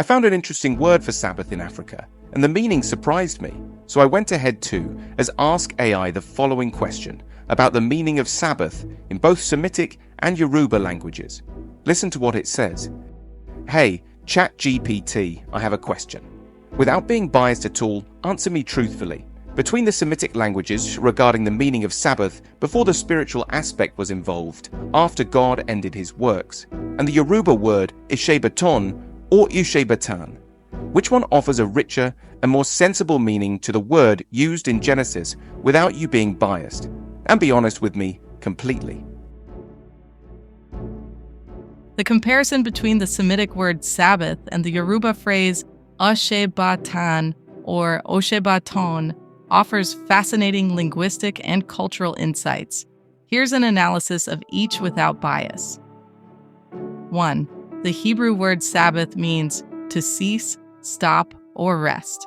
I found an interesting word for Sabbath in Africa, and the meaning surprised me. So I went ahead to Ask AI the following question about the meaning of Sabbath in both Semitic and Yoruba languages. Listen to what it says. Hey, ChatGPT, I have a question. Without being biased at all, answer me truthfully. Between the Semitic languages regarding the meaning of Sabbath before the spiritual aspect was involved, after God ended his works, and the Yoruba word Ishebaton or Ishebatan, which one offers a richer and more sensible meaning to the word used in Genesis without you being biased? And be honest with me completely. The comparison between the Semitic word Sabbath and the Yoruba phrase Ashebatan or Oshebaton offers fascinating linguistic and cultural insights. Here's an analysis of each without bias. 1. The Hebrew word Sabbath means to cease, stop, or rest.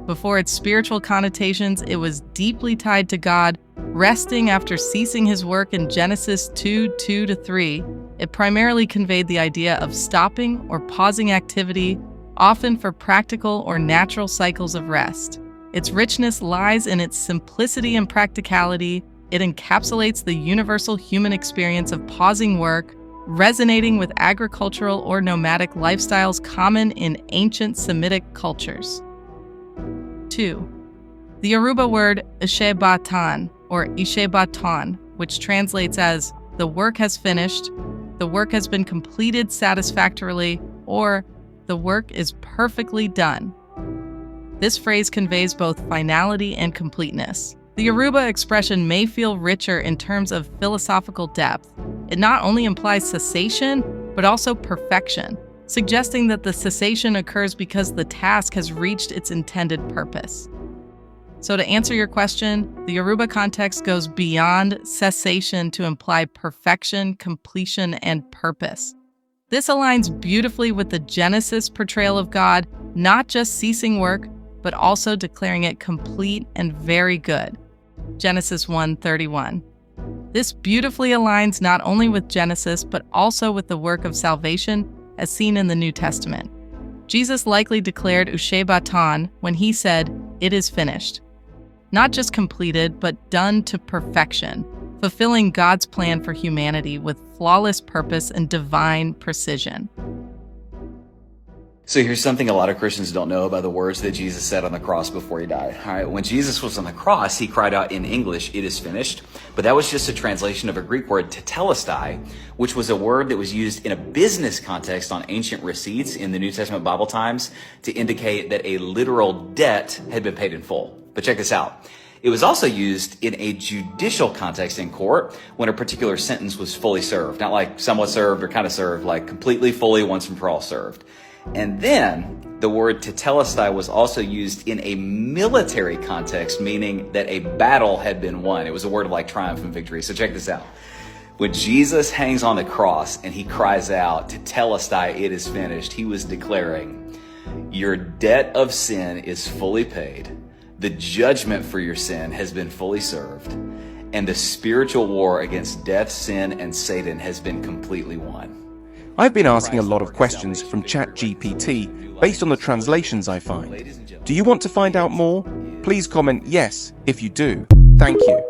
Before its spiritual connotations, it was deeply tied to God resting after ceasing his work in Genesis 2:2-3. It primarily conveyed the idea of stopping or pausing activity, often for practical or natural cycles of rest. Its richness lies in its simplicity and practicality. It encapsulates the universal human experience of pausing work, resonating with agricultural or nomadic lifestyles common in ancient Semitic cultures. 2. The Yoruba word Ishebatan or Ishebatan, which translates as the work has finished, the work has been completed satisfactorily, or the work is perfectly done. This phrase conveys both finality and completeness. The Yoruba expression may feel richer in terms of philosophical depth. It not only implies cessation, but also perfection, suggesting that the cessation occurs because the task has reached its intended purpose. So to answer your question, the Yoruba context goes beyond cessation to imply perfection, completion, and purpose. This aligns beautifully with the Genesis portrayal of God, not just ceasing work, but also declaring it complete and very good. Genesis 1:31. This beautifully aligns not only with Genesis, but also with the work of salvation as seen in the New Testament. Jesus likely declared Ushebatan when he said, "It is finished." Not just completed, but done to perfection, fulfilling God's plan for humanity with flawless purpose and divine precision. So here's something a lot of Christians don't know about the words that Jesus said on the cross before he died. All right, when Jesus was on the cross, he cried out in English, "It is finished." But that was just a translation of a Greek word, tetelestai, which was a word that was used in a business context on ancient receipts in the New Testament Bible times to indicate that a literal debt had been paid in full. But check this out. It was also used in a judicial context in court when a particular sentence was fully served. Not like somewhat served or kind of served, like completely, fully, once and for all served. And then the word tetelestai was also used in a military context, meaning that a battle had been won. It was a word of like triumph and victory. So check this out. When Jesus hangs on the cross and he cries out, tetelestai, it is finished, he was declaring, your debt of sin is fully paid. The judgment for your sin has been fully served. And the spiritual war against death, sin, and Satan has been completely won. I've been asking a lot of questions from ChatGPT based on the translations I find. Do you want to find out more? Please comment yes if you do. Thank you.